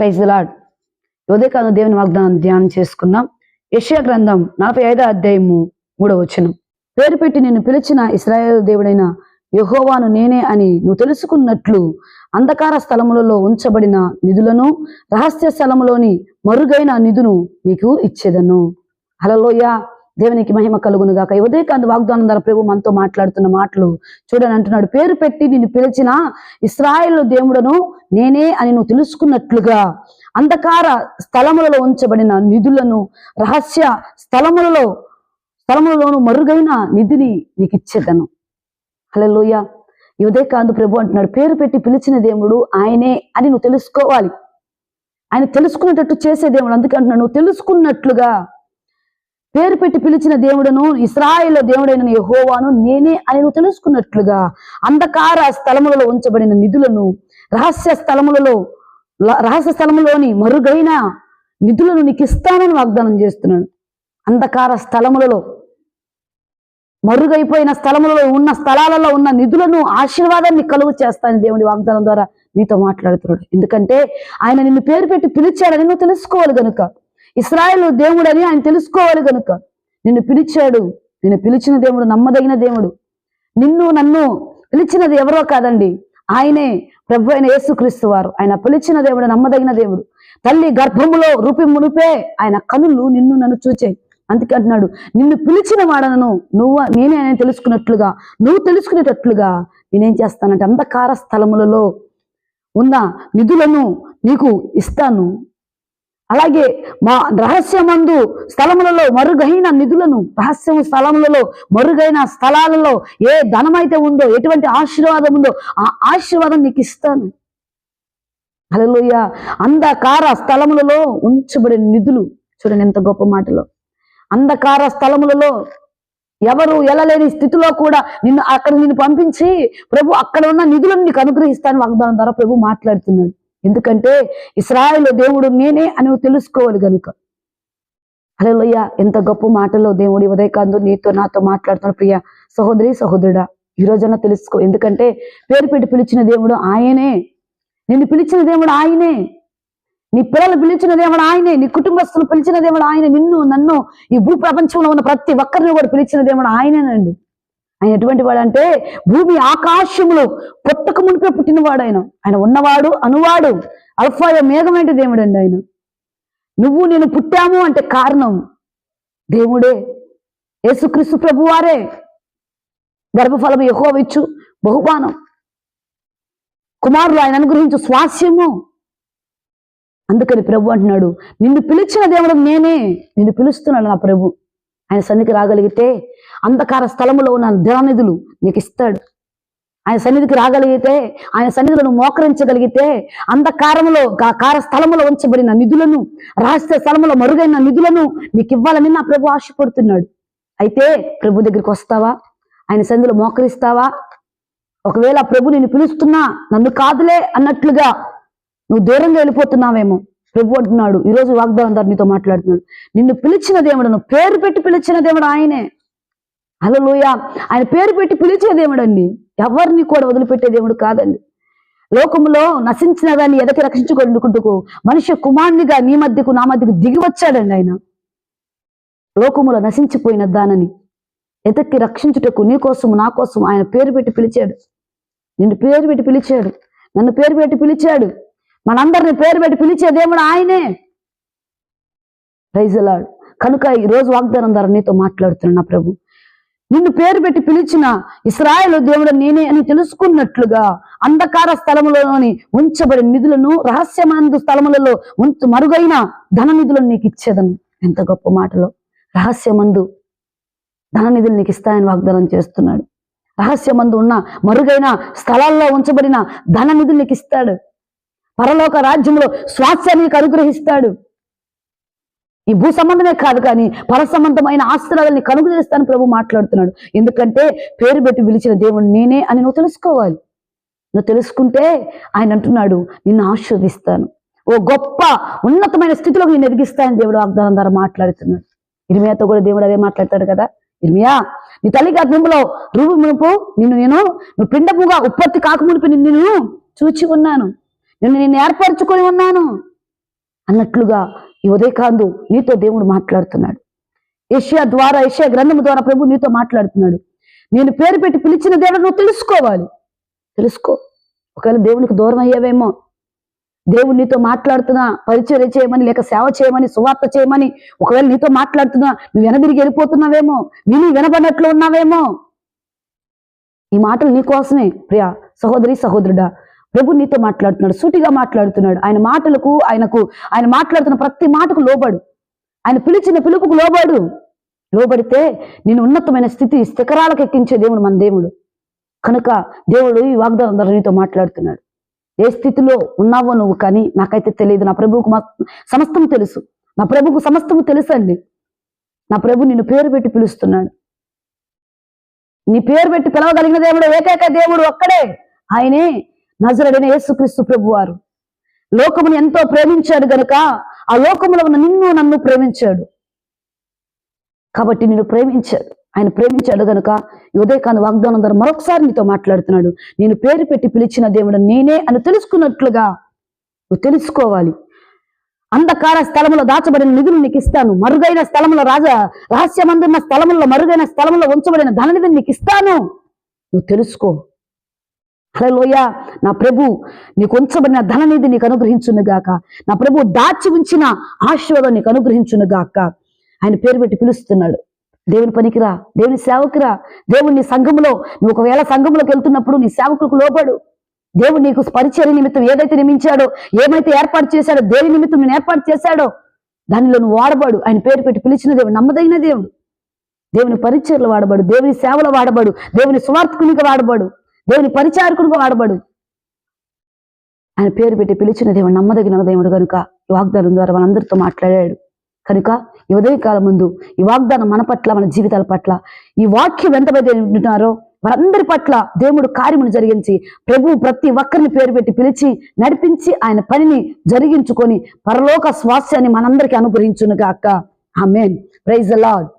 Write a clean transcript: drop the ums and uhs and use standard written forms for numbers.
Praise the lord. ఉదయకాలం దేవుని వాగ్దానం ధ్యానం చేసుకుందాం. యెషయా గ్రంథం 45వ అధ్యాయము 3వ వచనం. పేరు పెట్టి నిన్ను పిలిచిన ఇశ్రాయేలు దేవుడైన యెహోవాను నేనే అని నువ్వు తెలుసుకున్నట్లు అంధకార స్థలములలో ఉంచబడిన నిధులను రహస్య స్థలములోని మరుగైన నిధును నీకు ఇచ్చేదను. హల్లెలూయా. దేవునికి మహిమ కలుగును గాక. ఉదయకాంత వాగ్దానం ద్వారా ప్రభు మనతో మాట్లాడుతున్న మాటలు చూడని అంటున్నాడు. పేరు పెట్టి నిన్ను పిలిచిన ఇశ్రాయేలు దేవుడను నేనే అని నువ్వు తెలుసుకున్నట్లుగా అంధకార స్థలములలో ఉంచబడిన నిధులను రహస్య స్థలములలోను మరుగైన నిధిని నీకు ఇచ్చేదను. హల్లెలూయా. ఈ ఉదయకాంత ప్రభు అంటున్నాడు, పేరు పెట్టి పిలిచిన దేవుడు ఆయనే అని నువ్వు తెలుసుకోవాలి. ఆయన తెలుసుకునేటట్టు చేసే దేవుడు. అందుకే అంటున్నాడు, నువ్వు తెలుసుకున్నట్లుగా పేరు పెట్టి పిలిచిన దేవుడును ఇశ్రాయేలు దేవుడైన యెహోవాను నేనే అని నువ్వు తెలుసుకున్నట్లుగా అంధకార స్థలములలో ఉంచబడిన నిధులను రహస్య స్థలములోని మరుగైన నిధులను నీకు ఇస్తానని వాగ్దానం చేస్తున్నాడు. అంధకార స్థలములలో మరుగైపోయిన స్థలములలో ఉన్న స్థలాలలో ఉన్న నిధులను ఆశీర్వాదాన్ని కలుగు చేస్తానని దేవుడి వాగ్దానం ద్వారా నీతో మాట్లాడుతున్నాడు. ఎందుకంటే ఆయన నిన్ను పేరు పెట్టి పిలిచాడని నువ్వు తెలుసుకోవాలి గనుక, ఇశ్రాయేలు దేవుడని ఆయన తెలుసుకోవాలి గనుక నిన్ను పిలిచాడు. నిన్ను పిలిచిన దేవుడు నమ్మదగిన దేవుడు. నన్ను పిలిచినది ఎవరో కాదండి, ఆయనే ప్రభు అయిన యేసుక్రీస్తు వారు. ఆయన పిలిచిన దేవుడు నమ్మదగిన దేవుడు. తల్లి గర్భములో రూపి మునిపే ఆయన కనులు నన్ను చూచాయి. అందుకే అంటున్నాడు, నిన్ను పిలిచిన వాడను నేనే ఆయన తెలుసుకున్నట్లుగా నువ్వు తెలుసుకునేటట్లుగా నేనేం చేస్తానంటే అంధకార స్థలములలో ఉన్న నిధులను నీకు ఇస్తాను. అలాగే మా రహస్యమందు స్థలములలో మరుగైన నిధులను, రహస్యము స్థలములలో మరుగైన స్థలాలలో ఏ ధనమైతే ఉందో, ఎటువంటి ఆశీర్వాదం ఉందో ఆ ఆశీర్వాదం నీకు ఇస్తాను. హల్లెలూయా. అంధకార స్థలములలో ఉంచబడిన నిధులు. చూడండి ఎంత గొప్ప మాటలో. అంధకార స్థలములలో ఎవరు ఎలలేని స్థితిలో కూడా నిన్ను పంపించి ప్రభు అక్కడ ఉన్న నిధులను నీకు అనుగ్రహిస్తాను వాగ్దానం ద్వారా ప్రభు మాట్లాడుతున్నాడు. ఎందుకంటే ఇశ్రాయేలు దేవుడు నేనే అని నువ్వు తెలుసుకోవాలి గనుక. హల్లెలూయా. ఎంత గొప్ప మాటలో దేవుడి ఉదయకాందు నీతో నాతో మాట్లాడుతున్న ప్రియ సహోదరి సహోదరుడా, ఈ రోజన్నా తెలుసుకో. ఎందుకంటే పేరు పెట్టి పిలిచిన దేవుడు ఆయనే. నిన్ను పిలిచిన దేవుడు ఆయనే. నీ పిల్లలు పిలిచిన దేవుడు ఆయనే. నీ కుటుంబస్తులు పిలిచిన దేవుడు ఆయనే. నన్ను ఈ భూ ప్రపంచంలో ఉన్న ప్రతి ఒక్కరిని కూడా పిలిచిన దేవుడు ఆయనేనండి. ఆయన ఎటువంటి వాడు అంటే భూమి ఆకాశములు పుట్టక మునిపే పుట్టినవాడు ఆయన ఉన్నవాడు అనువాడు అల్ఫాయ మేఘమైన దేవుడు అండి. ఆయన నేను పుట్టాము అంటే కారణం దేవుడే, యేసుక్రీస్తు ప్రభువారే. గర్భఫలము యెహోవా ఇచ్చు బహుమానం, కుమారులు ఆయన అనుగ్రహించు స్వాస్యము. అందుకని ప్రభు అంటున్నాడు, నిన్ను పిలిచిన దేవుడు నేనే. నిన్ను పిలుస్తున్నాడు నా ప్రభు. ఆయన సన్నిధికి రాగలిగితే అంధకార స్థలములో ఉన్న ధననిధులు నీకు ఇస్తాడు. ఆయన సన్నిధికి రాగలిగితే, ఆయన సన్నిధులను మోకరించగలిగితే కార స్థలములో ఉంచబడిన నిధులను, రహస్య స్థలములో మరుగైన నిధులను నీకు ఇవ్వాలని నా ప్రభు ఆశపడుతున్నాడు. అయితే ప్రభు దగ్గరికి వస్తావా? ఆయన సన్నిధిలో మోకరిస్తావా? ఒకవేళ ప్రభు నిన్ను పిలుస్తున్నా నన్ను కాదులే అన్నట్లుగా నువ్వు దూరంగా వెళ్ళిపోతున్నావేమో. ప్రభు అంటున్నాడు, ఈరోజు వాగ్దానం ద్వారా నీతో మాట్లాడుతున్నాడు, నిన్ను పిలిచిన దేవుడు, పేరు పెట్టి పిలిచిన దేవుడు ఆయనే. హల్లెలూయా. ఆయన పేరు పెట్టి పిలిచే దేవుడు అండి. ఎవరిని కూడా వదిలిపెట్టే దేవుడు కాదండి. లోకములో నశించిన దాన్ని ఎదకి రక్షించుకుంటూ మనిషి కుమారునిగా నీ మధ్యకు నా మధ్యకు దిగి వచ్చాడండి. ఆయన లోకములో నశించిపోయిన దానిని ఎదకి రక్షించుటకు నీ కోసం నా కోసం ఆయన పేరు పెట్టి పిలిచాడు. నిన్ను పేరు పెట్టి పిలిచాడు, నన్ను పేరు పెట్టి పిలిచాడు. మనందరిని పేరు పెట్టి పిలిచే దేవుడు ఆయనే. Praise the Lord. కనుక ఈ రోజు వాగ్దానం ద్వారా నీతో మాట్లాడుతున్నా నా ప్రభు, నిన్ను పేరు పెట్టి పిలిచిన ఇశ్రాయేలు దేవుడు నేనే అని తెలుసుకున్నట్లుగా అంధకార స్థలములలోని ఉంచబడిన నిధులను, రహస్యమందు స్థలములలో మరుగైన ధన నిధులను నీకు ఇచ్చేదను. ఎంత గొప్ప మాటలో. రహస్యమందు ధన నిధులు నీకు ఇస్తాయని వాగ్దానం చేస్తున్నాడు. రహస్యమందు ఉన్న మరుగైన స్థలాల్లో ఉంచబడిన ధన నిధులు నీకు ఇస్తాడు. పరలోక రాజ్యంలో స్వాస్థ్యాన్ని నీకు అనుగ్రహిస్తాడు. ఈ భూ సంబంధమే కాదు కానీ పర సంబంధమైన ఆశీర్వాదాన్ని కలుగు చేస్తాను ప్రభు మాట్లాడుతున్నాడు. ఎందుకంటే పేరు పెట్టి పిలిచిన దేవుడు నేనే అని నువ్వు తెలుసుకోవాలి. నువ్వు తెలుసుకుంటే ఆయన అంటున్నాడు, నిన్ను ఆశీర్వదిస్తాను, ఓ గొప్ప ఉన్నతమైన స్థితిలోకి నేను ఎదిగిస్తానని దేవుడు వాగ్దానం ద్వారా మాట్లాడుతున్నాడు. ఇర్మియాతో కూడా దేవుడు అదే మాట్లాడతాడు కదా. ఇర్మియా, నీ తల్లి గర్భంలో రూపు మునుపు నువ్వు పిండముగా ఉత్పత్తి కాకమునిపి నిన్ను చూచి ఉన్నాను, నిన్ను ఏర్పరచుకొని ఉన్నాను. అన్నట్లుగా ఈ ఉదయకాందు నీతో దేవుడు మాట్లాడుతున్నాడు. యెషయా గ్రంథము ద్వారా ప్రభు నీతో మాట్లాడుతున్నాడు. నేను పేరు పెట్టి పిలిచిన దేవుడు నువ్వు తెలుసుకోవాలి. తెలుసుకో. ఒకవేళ దేవునికి దూరం అయ్యావేమో, దేవుడు నీతో మాట్లాడుతున్నా పరిచర్య చేయమని, లేక సేవ చేయమని, సువార్త చేయమని ఒకవేళ నీతో మాట్లాడుతున్నా నువ్వు వెనదిరిగి వెళ్ళిపోతున్నావేమో, వినబడినట్లు ఉన్నావేమో. ఈ మాటలు నీ కోసమే ప్రియా సహోదరి సహోదరుడా. ప్రభు నీతో మాట్లాడుతున్నాడు, సూటిగా మాట్లాడుతున్నాడు. ఆయన మాటలకు ఆయన మాట్లాడుతున్న ప్రతి మాటకు లోబడు. ఆయన పిలిచిన పిలుపుకు లోబడితే నేను ఉన్నతమైన స్థితికారాలకు ఎక్కించే దేవుడు మన దేవుడు. కనుక దేవుడు ఈ వాగ్దానం ద్వారా నీతో మాట్లాడుతున్నాడు. ఏ స్థితిలో ఉన్నావో నువ్వు కానీ నాకైతే తెలియదు. నా ప్రభువుకు సమస్తం తెలుసు. నా ప్రభువుకు సమస్తము తెలుసండి. నా ప్రభు నిన్ను పేరు పెట్టి పిలుస్తున్నాడు. నీ పేరు పెట్టి పిలవగలిగిన దేవుడు ఏకైక దేవుడు ఒక్కడే. ఆయనే నజరేయుడైన యేసుక్రీస్తు ప్రభువారు. లోకమును ఎంతో ప్రేమించాడు గనుక ఆ లోకములో ఉన్న నిన్ను నన్ను ప్రేమించాడు. కాబట్టి నిన్ను ప్రేమించాడు. ఆయన ప్రేమించాడు గనుక ఈ ఉదయకాల వాగ్దానం ద్వారా మరొకసారి నీతో మాట్లాడుతున్నాడు. నేను పేరు పెట్టి పిలిచిన దేవుడు నేనే అని తెలుసుకున్నట్లుగా నువ్వు తెలుసుకోవాలి. అంధకార స్థలములో దాచబడిన నిధులు నీకు ఇస్తాను. మరుగైన స్థలములో రహస్యమందున్న స్థలములో మరుగైన స్థలములో ఉంచబడిన ధననిధిని నీకు ఇస్తాను. నువ్వు తెలుసుకో. హల్లెలూయా. నా ప్రభు నీకు ఉంచబడిన ధననిధి నీకు అనుగ్రహించునుగాక. నా ప్రభు దాచి ఉంచిన ఆశీర్వాదం నీకు అనుగ్రహించునుగాక. ఆయన పేరు పెట్టి పిలుస్తున్నాడు. దేవుని పనికిరా, దేవుని సేవకురా. దేవుని సంఘములో నువ్వు ఒకవేళ సంఘములోకి వెళ్తున్నప్పుడు నీ సేవకులకు లోబడు. దేవుడు నీకు పరిచర్య నిమిత్తం ఏదైతే నియమించాడో, ఏమైతే ఏర్పాటు చేశాడో, దేని నిమిత్తం నేను ఏర్పాటు చేశాడో దానిలో నువ్వు వాడబడు. ఆయన పేరు పెట్టి పిలిచిన దేవుడు నమ్మదగిన దేవుడు. దేవుని పరిచర్యలు వాడబడు, దేవుని సేవలు వాడబడు, దేవుని స్వార్థకునిగా వాడబడు, దేవుని పరిచారకునిగా వాడబడు. ఆయన పేరు పెట్టి పిలిచిన దేవుడు నమ్మదగిన దేవుడు కనుక ఈ వాగ్దానం ద్వారా మనందరితో మాట్లాడాడు. కనుక ఈ ఉదయకాలం ముందు ఈ వాగ్దానం మన పట్ల, మన జీవితాల పట్ల, ఈ వాక్యం ఎంతమంది వింటున్నారో వారందరి పట్ల దేవుడు కార్యమును జరిగించి ప్రభు ప్రతి ఒక్కరిని పేరు పెట్టి పిలిచి నడిపించి ఆయన పనిని జరిగించుకొని పరలోక స్వాస్యాన్ని మనందరికీ అనుగ్రహించునుగాక. ఆమేన్. Praise the lord.